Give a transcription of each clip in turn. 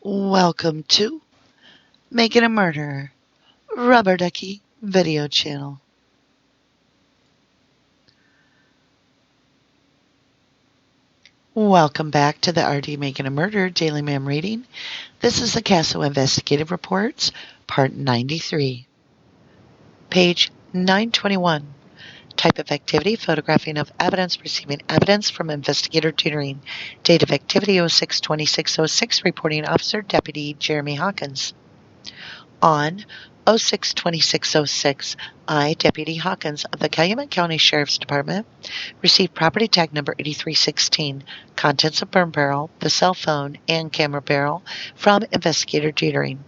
Welcome to Making a Murderer, Rubberducky video channel. Welcome back to the RD Making a Murderer Daily MaM Reading. This is the CASO Investigative Reports, Part 93. Page 921. Type of activity, photographing of evidence, receiving evidence from investigator tutoring. Date of activity 06-2606, reporting officer Deputy Jeremy Hawkins. On 06-2606, I, Deputy Hawkins of the Calumet County Sheriff's Department, received property tag number 8316, contents of burn barrel, the cell phone, and camera barrel from investigator tutoring.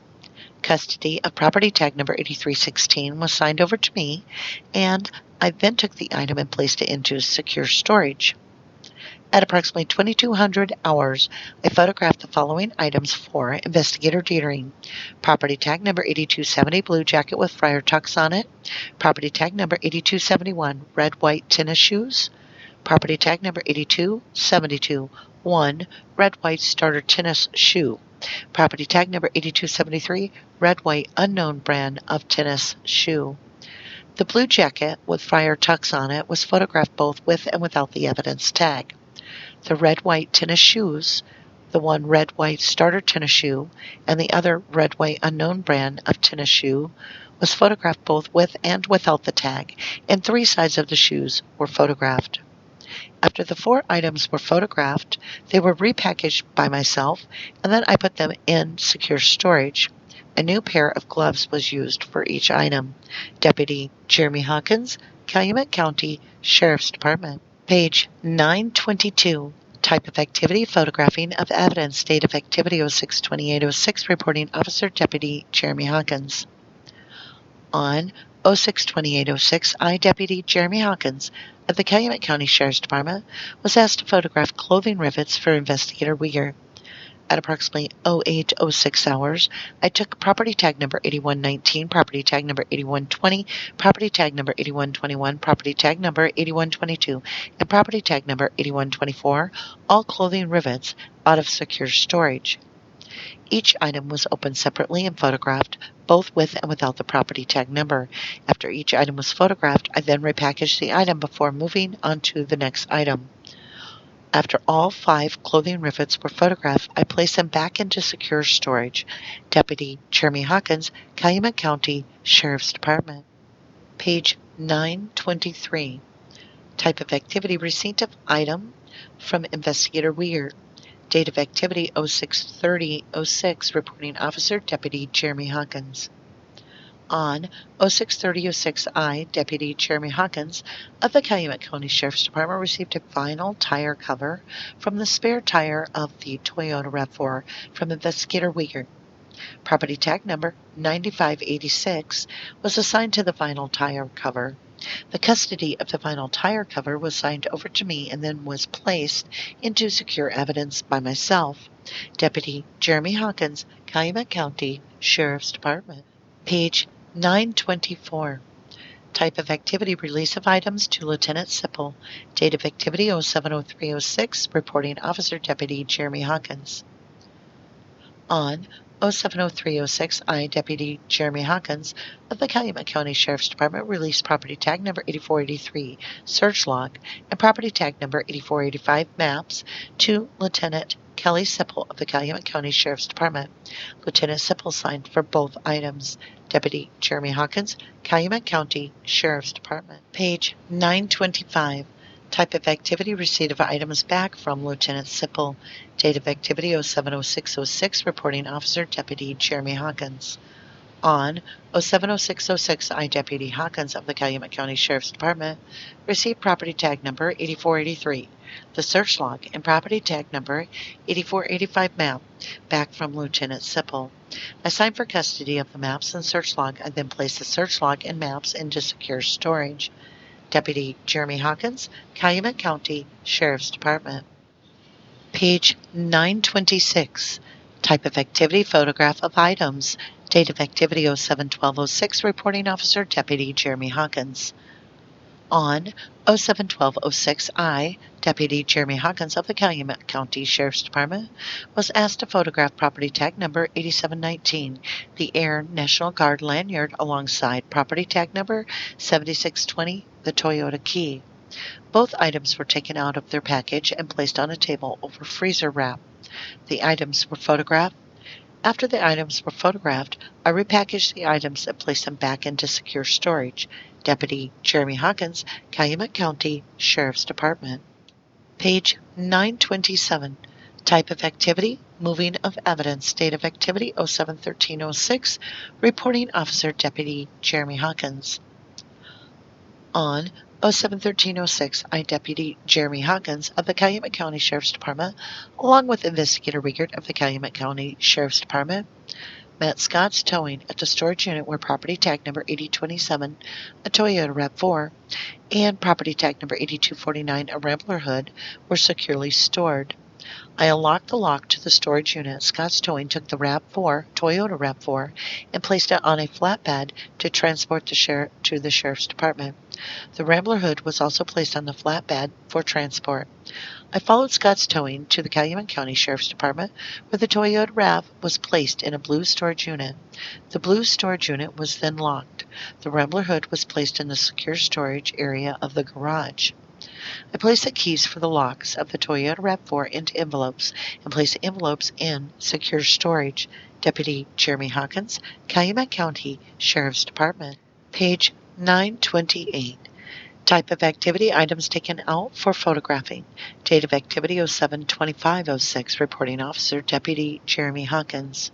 Custody of property tag number 8316 was signed over to me, and I then took the item and placed it into secure storage. At approximately 2200 hours, I photographed the following items for investigator tutoring. Property tag number 8270, blue jacket with friar tucks on it. Property tag number 8271, red-white tennis shoes. Property tag number 8272, 1 red-white starter tennis shoe. Property tag number 8273, red-white unknown brand of tennis shoe. The blue jacket with friar tucks on it was photographed both with and without the evidence tag. The red-white tennis shoes, the one red-white starter tennis shoe, and the other red-white unknown brand of tennis shoe was photographed both with and without the tag, and 3 sides of the shoes were photographed. After the 4 items were photographed, they were repackaged by myself, and then I put them in secure storage. A new pair of gloves was used for each item. Deputy Jeremy Hawkins, Calumet County Sheriff's Department. Page 922. Type of activity, photographing of evidence. Date of activity 06-2806, reporting officer Deputy Jeremy Hawkins. On 06-2806, I, Deputy Jeremy Hawkins of the Calumet County Sheriff's Department, was asked to photograph clothing rivets for Investigator Weir. At approximately 0806 hours, I took property tag number 8119, property tag number 8120, property tag number 8121, property tag number 8122, and property tag number 8124, all clothing rivets, out of secure storage. Each item was opened separately and photographed, both with and without the property tag number. After each item was photographed, I then repackaged the item before moving on to the next item. After all 5 clothing rivets were photographed, I placed them back into secure storage. Deputy Jeremy Hawkins, Calumet County Sheriff's Department. Page 923. Type of activity, receipt of item from Investigator Weir. Date of activity 06-30-06, reporting officer Deputy Jeremy Hawkins. On 06-30-06, I, Deputy Jeremy Hawkins of the Calumet County Sheriff's Department, received a vinyl tire cover from the spare tire of the Toyota RAV4 from Investigator Weir. Property tag number 9586 was assigned to the vinyl tire cover. The custody of the vinyl tire cover was signed over to me and then was placed into secure evidence by myself. Deputy Jeremy Hawkins, Calumet County Sheriff's Department. Page 924. Type of activity, release of items to Lieutenant Sipple. Date of activity 070306, reporting officer Deputy Jeremy Hawkins. On 070306, I, Deputy Jeremy Hawkins of the Calumet County Sheriff's Department, released property tag number 8483, search log, and property tag number 8485, maps, to Lieutenant Kelly Sipple of the Calumet County Sheriff's Department. Lieutenant Sipple signed for both items. Deputy Jeremy Hawkins, Calumet County Sheriff's Department. Page 925. Type of activity, receipt of items back from Lieutenant Sipple. Date of activity 070606, reporting officer Deputy Jeremy Hawkins. On 070606, I, Deputy Hawkins of the Calumet County Sheriff's Department, received property tag number 8483, the search log, and property tag number 8485 map back from Lieutenant Sipple. I signed for custody of the maps and search log. I then placed the search log and maps into secure storage. Deputy Jeremy Hawkins, Calumet County Sheriff's Department. Page 926. Type of activity, photograph of items. Date of activity 07-12-06, reporting officer Deputy Jeremy Hawkins. On 07/12/06, I, Deputy Jeremy Hawkins of the Calumet County Sheriff's Department, was asked to photograph property tag number 8719, the Air National Guard lanyard alongside property tag number 7620, the Toyota Key. Both items were taken out of their package and placed on a table over freezer wrap. The items were photographed. After the items were photographed, I repackaged the items and placed them back into secure storage. Deputy Jeremy Hawkins, Calumet County Sheriff's Department. Page 927. Type of activity, moving of evidence, date of activity 07/13/06, reporting officer Deputy Jeremy Hawkins. On 07/13/06, I, Deputy Jeremy Hawkins of the Calumet County Sheriff's Department, along with Investigator Wiegert of the Calumet County Sheriff's Department, met Scott's Towing at the storage unit where property tag number 8027, a Toyota RAV4, and property tag number 8249, a Rambler hood, were securely stored. I unlocked the lock to the storage unit. Scott's Towing took the RAV4, Toyota RAV4, and placed it on a flatbed to transport to the Sheriff's Department. The Rambler hood was also placed on the flatbed for transport. I followed Scott's Towing to the Calumet County Sheriff's Department, where the Toyota RAV was placed in a blue storage unit. The blue storage unit was then locked. The Rambler hood was placed in the secure storage area of the garage. I placed the keys for the locks of the Toyota RAV4 into envelopes and placed the envelopes in secure storage. Deputy Jeremy Hawkins, Calumet County Sheriff's Department. Page 928. Type of activity, items taken out for photographing. Date of activity 07/25/06, reporting officer Deputy Jeremy Hawkins.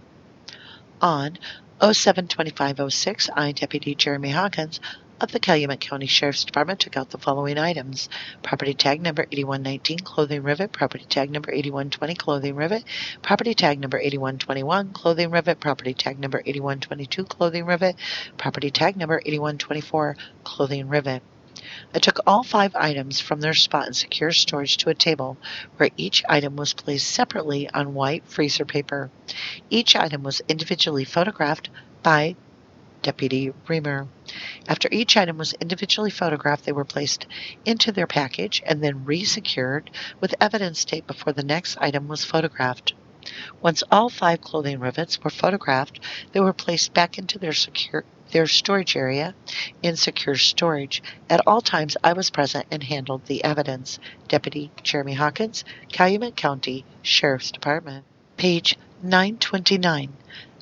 On 07/25/06, I, Deputy Jeremy Hawkins of the Calumet County Sheriff's Department, took out the following items: property tag number 8119, clothing rivet; property tag number 8120, clothing rivet; property tag number 8121, clothing rivet; property tag number 8122, clothing rivet; property tag number 8124, clothing rivet. I took all 5 items from their spot in secure storage to a table where each item was placed separately on white freezer paper. Each item was individually photographed by Deputy Reamer. After each item was individually photographed, they were placed into their package and then re-secured with evidence tape before the next item was photographed. Once all 5 clothing rivets were photographed, they were placed back into their storage area in secure storage. At all times, I was present and handled the evidence. Deputy Jeremy Hawkins, Calumet County Sheriff's Department. Page 929.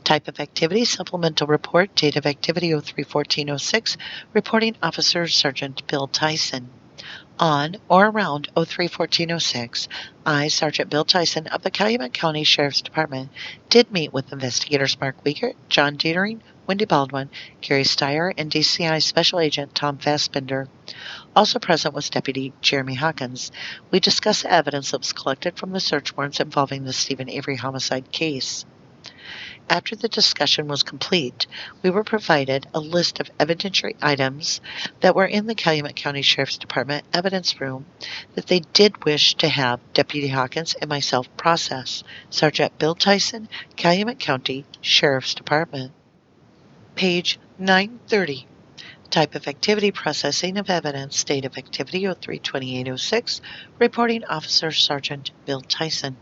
Type of activity, supplemental report, date of activity 03/14/06, reporting officer Sergeant Bill Tyson. On or around 03/14/06, I, Sergeant Bill Tyson of the Calumet County Sheriff's Department, did meet with investigators Mark Wiegert, John Dietering, Wendy Baldwin, Gary Steyer, and DCI Special Agent Tom Fassbender. Also present was Deputy Jeremy Hawkins. We discussed evidence that was collected from the search warrants involving the Steven Avery homicide case. After the discussion was complete, we were provided a list of evidentiary items that were in the Calumet County Sheriff's Department evidence room that they did wish to have Deputy Hawkins and myself process. Sergeant Bill Tyson, Calumet County Sheriff's Department. Page 930. Type of activity, processing of evidence, date of activity 03/28/06, reporting officer Sergeant Bill Tyson.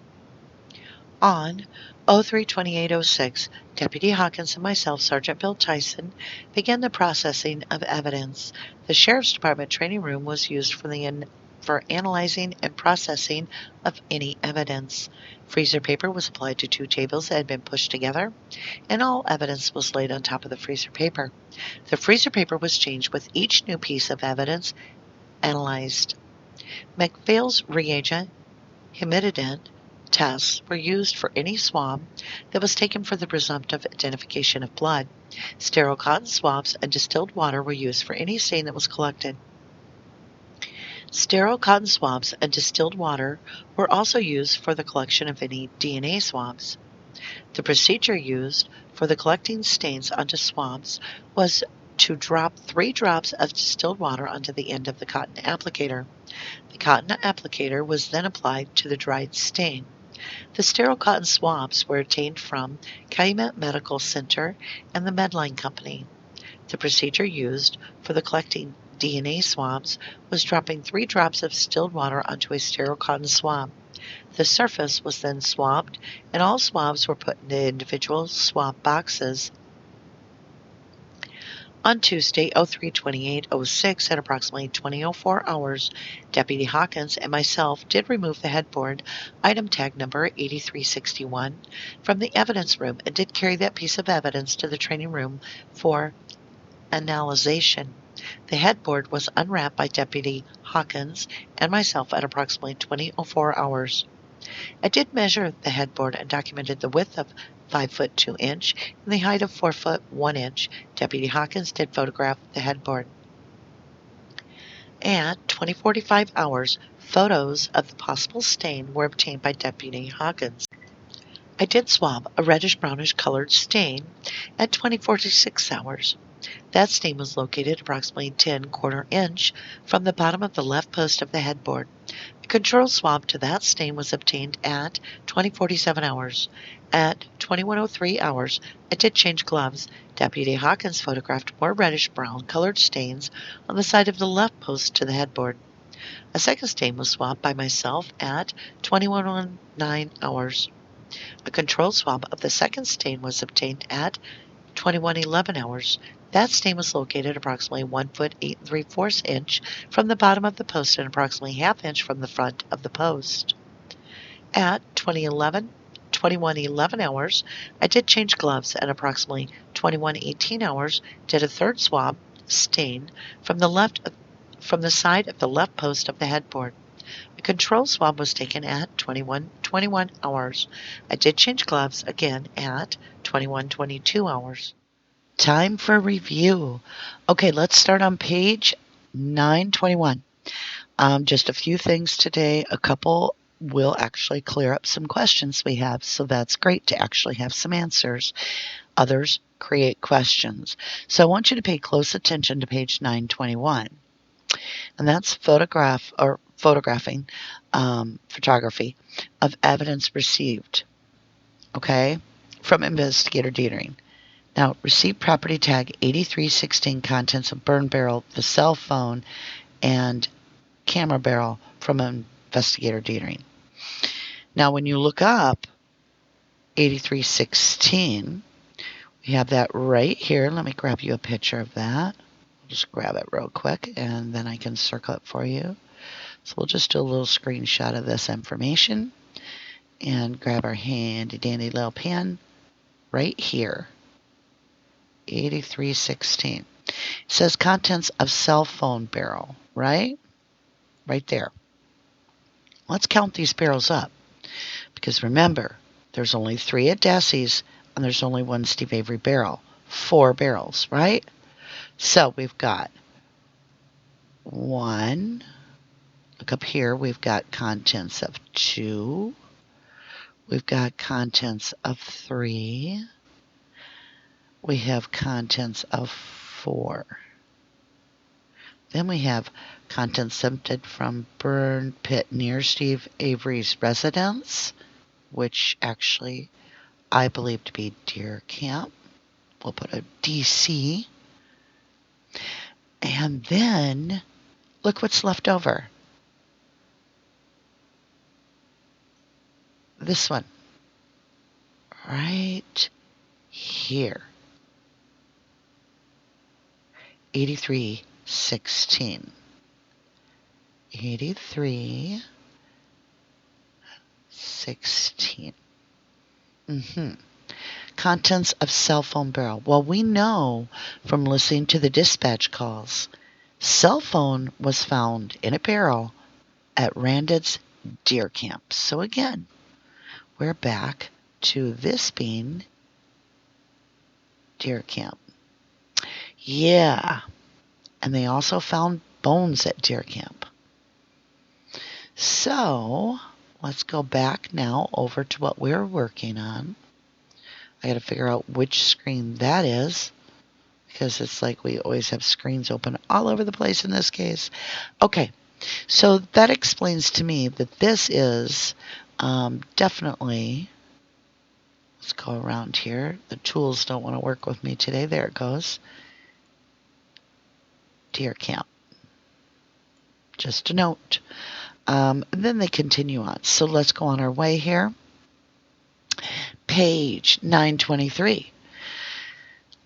On 03/28/06, Deputy Hawkins and myself, Sergeant Bill Tyson, began the processing of evidence. The Sheriff's Department training room was used for analyzing and processing of any evidence. Freezer paper was applied to 2 tables that had been pushed together, and all evidence was laid on top of the freezer paper. The freezer paper was changed with each new piece of evidence analyzed. McPhail's reagent, humidident, tests were used for any swab that was taken for the presumptive identification of blood. Sterile cotton swabs and distilled water were used for any stain that was collected. Sterile cotton swabs and distilled water were also used for the collection of any DNA swabs. The procedure used for the collecting stains onto swabs was to drop 3 drops of distilled water onto the end of the cotton applicator. The cotton applicator was then applied to the dried stain. The sterile cotton swabs were obtained from Calumet Medical Center and the Medline Company. The procedure used for the collecting DNA swabs was dropping 3 drops of distilled water onto a sterile cotton swab. The surface was then swabbed, and all swabs were put into individual swab boxes. On Tuesday, 03/28/06 at approximately 20:04 hours, Deputy Hawkins and myself did remove the headboard, item tag number 8361, from the evidence room and did carry that piece of evidence to the training room for analyzation. The headboard was unwrapped by Deputy Hawkins and myself at approximately 20:04 hours. I did measure the headboard and documented the width of 5 foot 2 inch and the height of 4 foot 1 inch. Deputy Hawkins did photograph the headboard. At 20:45 hours, photos of the possible stain were obtained by Deputy Hawkins. I did swab a reddish-brownish colored stain at 20:46 hours. That stain was located approximately 10/4 inch from the bottom of the left post of the headboard. A control swab to that stain was obtained at 20:47 hours. At 21:03 hours, I did change gloves. Deputy Hawkins photographed more reddish-brown colored stains on the side of the left post to the headboard. A second stain was swabbed by myself at 21:09 hours. A control swab of the second stain was obtained at 21:11 hours. That stain was located approximately 1 foot 8 3/4 inch from the bottom of the post and approximately ½ inch from the front of the post. At 21:11 hours, I did change gloves. At approximately 21:18 hours, did a third swab stain from the side of the left post of the headboard. A control swab was taken at 21:21 hours. I did change gloves again at 21:22 hours. Time for review. Okay, let's start on page 921. Just a few things today. A couple will actually clear up some questions we have, so that's great to actually have some answers. Others create questions. So I want you to pay close attention to page 921. And that's photography of evidence received, okay, from investigator Dietering. Now, receive property tag 8316, contents of burn barrel, the cell phone, and camera barrel from investigator Dietering. Now, when you look up 8316, we have that right here. Let me grab you a picture of that. Just grab it real quick, and then I can circle it for you. So we'll just do a little screenshot of this information and grab our handy dandy little pen right here. 8316. It says contents of cell phone barrel, right? Right there. Let's count these barrels up. Because remember, there's only 3 at Dassey's and there's only 1 Steve Avery barrel. 4 barrels, right? So we've got 1. Look up here. We've got contents of 2. We've got contents of 3. We have contents of 4. Then we have contents emptied from burn pit near Steve Avery's residence, which actually I believe to be deer camp. We'll put a DC. And then look what's left over. This one. Right here. 8316. 8316. Contents of cell phone barrel. Well, we know from listening to the dispatch calls, cell phone was found in a barrel at Randed's deer camp. So again, we're back to this being deer camp. Yeah. And they also found bones at deer camp. So let's go back now over to what we're working on. I got to figure out which screen that is, because it's like we always have screens open all over the place in this case. Okay, so that explains to me that this is definitely, let's go around here. The tools don't want to work with me today. There it goes. Deer camp. Just a note. And then they continue on. So let's go on our way here. Page 923.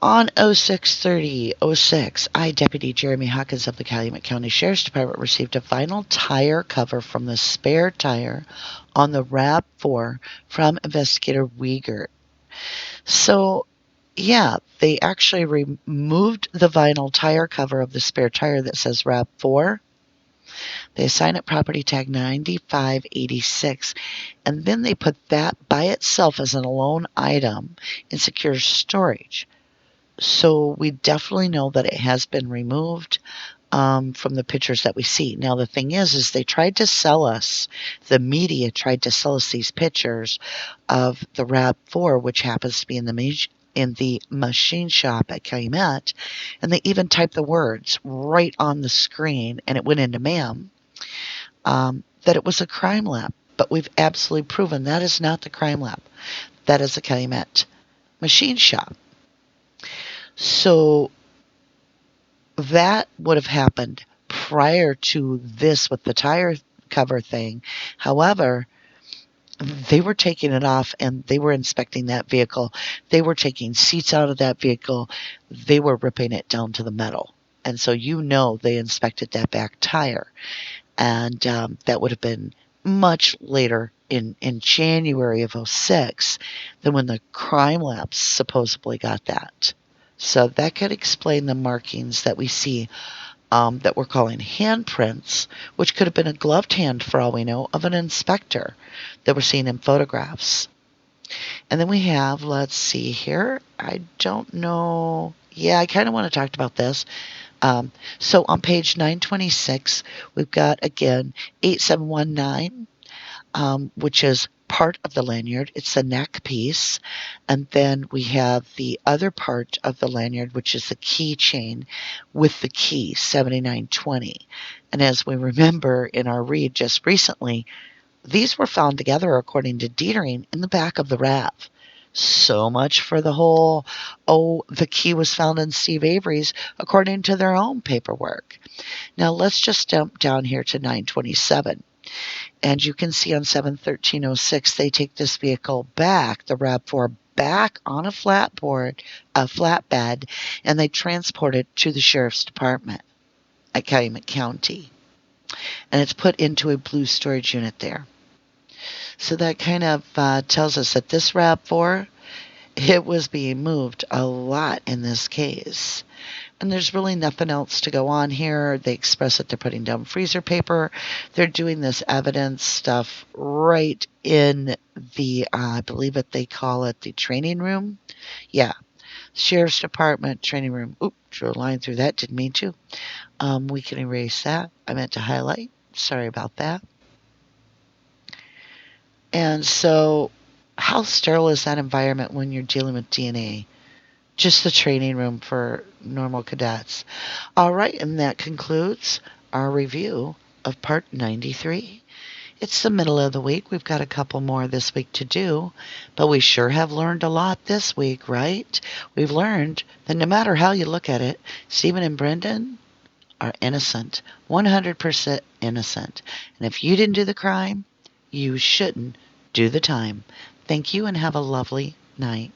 On 06/30/06, I, Deputy Jeremy Hawkins of the Calumet County Sheriff's Department, received a vinyl tire cover from the spare tire on the RAV4 from Investigator Wiegert. So, yeah, they actually removed the vinyl tire cover of the spare tire that says RAV4. They assign it property tag 9586, and then they put that by itself as an alone item in secure storage. So we definitely know that it has been removed from the pictures that we see. Now, the thing is they tried to sell us, the media tried to sell us these pictures of the RAV4, which happens to be in the machine shop at Calumet, and they even typed the words right on the screen, and it went into MaM, that it was a crime lab. But we've absolutely proven that is not the crime lab. That is a Calumet machine shop. So that would have happened prior to this with the tire cover thing. However, they were taking it off and they were inspecting that vehicle. They were taking seats out of that vehicle. They were ripping it down to the metal. And so they inspected that back tire. And that would have been much later in January of 06 than when the crime labs supposedly got that. So that could explain the markings that we see that we're calling handprints, which could have been a gloved hand, for all we know, of an inspector that we're seeing in photographs. And then we have, let's see here, I don't know. Yeah, I kind of want to talk about this. So on page 926, we've got, again, 8719, which is part of the lanyard. It's the neck piece. And then we have the other part of the lanyard, which is the keychain with the key, 7920. And as we remember in our read just recently, these were found together, according to Dietering, in the back of the RAV. So much for the whole, the key was found in Steve Avery's, according to their own paperwork. Now let's just jump down here to 927. And you can see on 7/13/06, they take this vehicle back, the RAV4, back on a flatbed, and they transport it to the Sheriff's Department at Calumet County. And it's put into a blue storage unit there. So that kind of tells us that this RAV4, it was being moved a lot in this case. And there's really nothing else to go on here. They express that they're putting down freezer paper. They're doing this evidence stuff right in the, I believe that they call it the training room. Yeah, Sheriff's Department training room. Oop, drew a line through that. Didn't mean to. We can erase that. I meant to highlight. Sorry about that. And so how sterile is that environment when you're dealing with DNA? Just the training room for normal cadets. All right, and that concludes our review of Part 93. It's the middle of the week. We've got a couple more this week to do, but we sure have learned a lot this week, right? We've learned that no matter how you look at it, Stephen and Brendan are innocent, 100% innocent. And if you didn't do the crime, you shouldn't do the time. Thank you and have a lovely night.